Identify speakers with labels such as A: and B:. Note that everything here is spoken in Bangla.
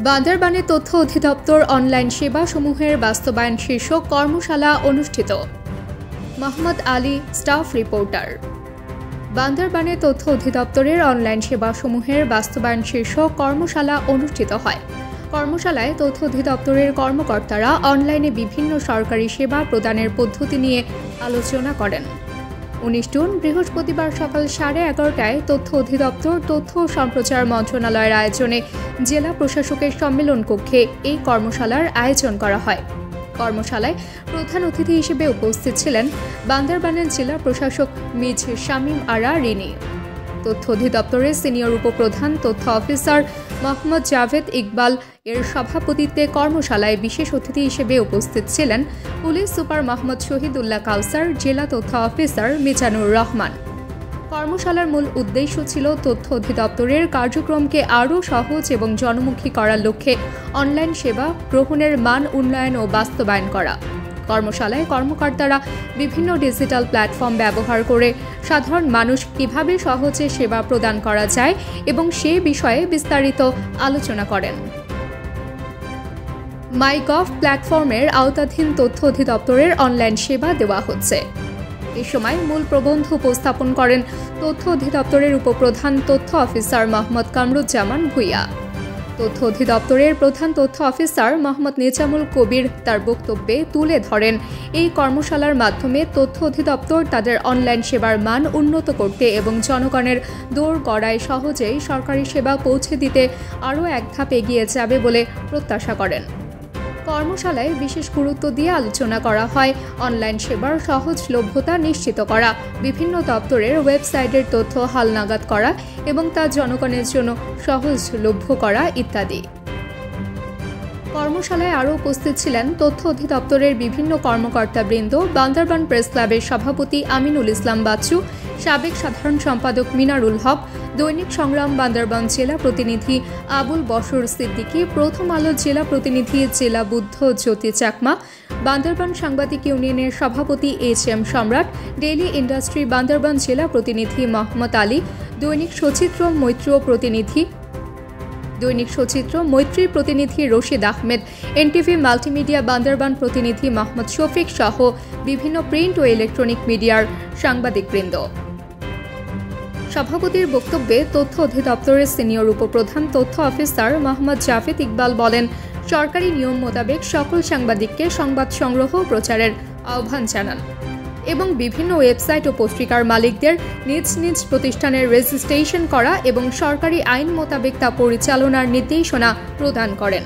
A: বান্দরবানে তথ্য অধিদপ্তর অনলাইন সেবা সমূহের বাস্তবায়ন শীর্ষক কর্মশালা অনুষ্ঠিত। Mohammad Ali, staff reporter. বান্দরবানে তথ্য অধিদপ্তরের অনলাইন সেবাসমূহের বাস্তবায়ন শীর্ষক কর্মশালা অনুষ্ঠিত হয়। কর্মশালায় তথ্য অধিদপ্তরের কর্মকর্তারা অনলাইনে বিভিন্ন সরকারি সেবা প্রদানের পদ্ধতি নিয়ে আলোচনা করেন। 19 জুন বৃহস্পতিবার সকাল 11:30টায় তথ্য অধিদপ্তর তথ্য ও সম্প্রচার মন্ত্রণালয়ের আয়োজনে জেলা প্রশাসকের সম্মেলন কক্ষে এই কর্মশালার আয়োজন করা হয়। কর্মশালায় প্রধান অতিথি হিসেবে উপস্থিত ছিলেন বান্দরবানের জেলা প্রশাসক মিজ শামীম আরা রিনি। তথ্য অধিদপ্তরের সিনিয়র উপপ্রধান তথ্য অফিসার মোহাম্মদ জাভেদ ইকবাল এর সভাপতিত্বে কর্মশালায় বিশেষ অতিথি হিসেবে উপস্থিত ছিলেন পুলিশ সুপার মোহাম্মদ শহীদুল্লাহ কাউসার, জেলা তথ্য অফিসার মিজানুর রহমান। কর্মশালার মূল উদ্দেশ্য ছিল তথ্য অধিদপ্তরের কার্যক্রমকে আরও সহজ এবং জনমুখী করার লক্ষ্যে অনলাইন সেবা গ্রহণের মান উন্নয়ন ও বাস্তবায়ন করা। কর্মশালায় কর্মকর্তারা বিভিন্ন ডিজিটাল প্ল্যাটফর্ম ব্যবহার করে সাধারণ মানুষ কিভাবে সহজে সেবা প্রদান করা যায় এবং সে বিষয়ে বিস্তারিত আলোচনা করেন। মাইগভ প্ল্যাটফর্মের আওতাধীন তথ্য অধিদপ্তরের অনলাইন সেবা দেওয়া হচ্ছে। এ সময় মূল প্রবন্ধ উপস্থাপন করেন তথ্য অধিদপ্তরের উপপ্রধান তথ্য অফিসার মোহাম্মদ কামরুজ্জামান ভূঁইয়া। তথ্য অধিদপ্তরের প্রধান তথ্য অফিসার মোহাম্মদ নিজামুল কবির তার বক্তব্যে তুলে ধরেন, এই কর্মশালার মাধ্যমে তথ্য অধিদপ্তর তাদের অনলাইন সেবার মান উন্নত করতে এবং জনগণের দোরগড়ায় সহজেই সরকারি সেবা পৌঁছে দিতে আরও এক ধাপ এগিয়ে যাবে বলে প্রত্যাশা করেন। কর্মশালায় বিশেষ গুরুত্ব দিয়ে আলোচনা করা হয় অনলাইন সেবার সহজলভ্যতা নিশ্চিত করা, বিভিন্ন দপ্তরের ওয়েবসাইটের তথ্য হালনাগাদ করা এবং তা জনগণের জন্য সহজলভ্য করা ইত্যাদি। কর্মশালায় আরও উপস্থিত ছিলেন তথ্য অধিদপ্তরের বিভিন্ন কর্মকর্তাবৃন্দ, বান্দরবান প্রেস ক্লাবের সভাপতি আমিনুল ইসলাম বাচ্চু, সাবেক সাধারণ সম্পাদক মিনারুল হক, দৈনিক সংগ্রাম বান্দরবান জেলা প্রতিনিধি আবুল বশর সিদ্দিকী, প্রথম আলো জেলা প্রতিনিধি জেলা বুদ্ধ জ্যোতি চাকমা, বান্দরবান সাংবাদিক ইউনিয়নের সভাপতি HM সম্রাট, ডেইলি ইন্ডাস্ট্রি বান্দরবান জেলা প্রতিনিধি মোহাম্মদ আলী, দৈনিক সচিত্র মৈত্রী প্রতিনিধি রশিদ আহমেদ, NTV মাল্টিমিডিয়া বান্দরবান প্রতিনিধি মোহাম্মদ শফিক সহ বিভিন্ন প্রিন্ট ও ইলেকট্রনিক মিডিয়ার সাংবাদিকবৃন্দ। সভাপতির বক্তব্যে তথ্য অধিদপ্তরের সিনিয়র উপপ্রধান তথ্য অফিসার মোহাম্মদ জাভেদ ইকবাল বলেন, সরকারি নিয়ম মোতাবেক সকল সাংবাদিককে সংবাদ সংগ্রহ প্রচারের আহ্বান জানান এবং বিভিন্ন ওয়েবসাইট ও পত্রিকার মালিকদের নিজ নিজ প্রতিষ্ঠানের রেজিস্ট্রেশন করা এবং সরকারি আইন মোতাবেক তা পরিচালনার নির্দেশনা প্রদান করেন।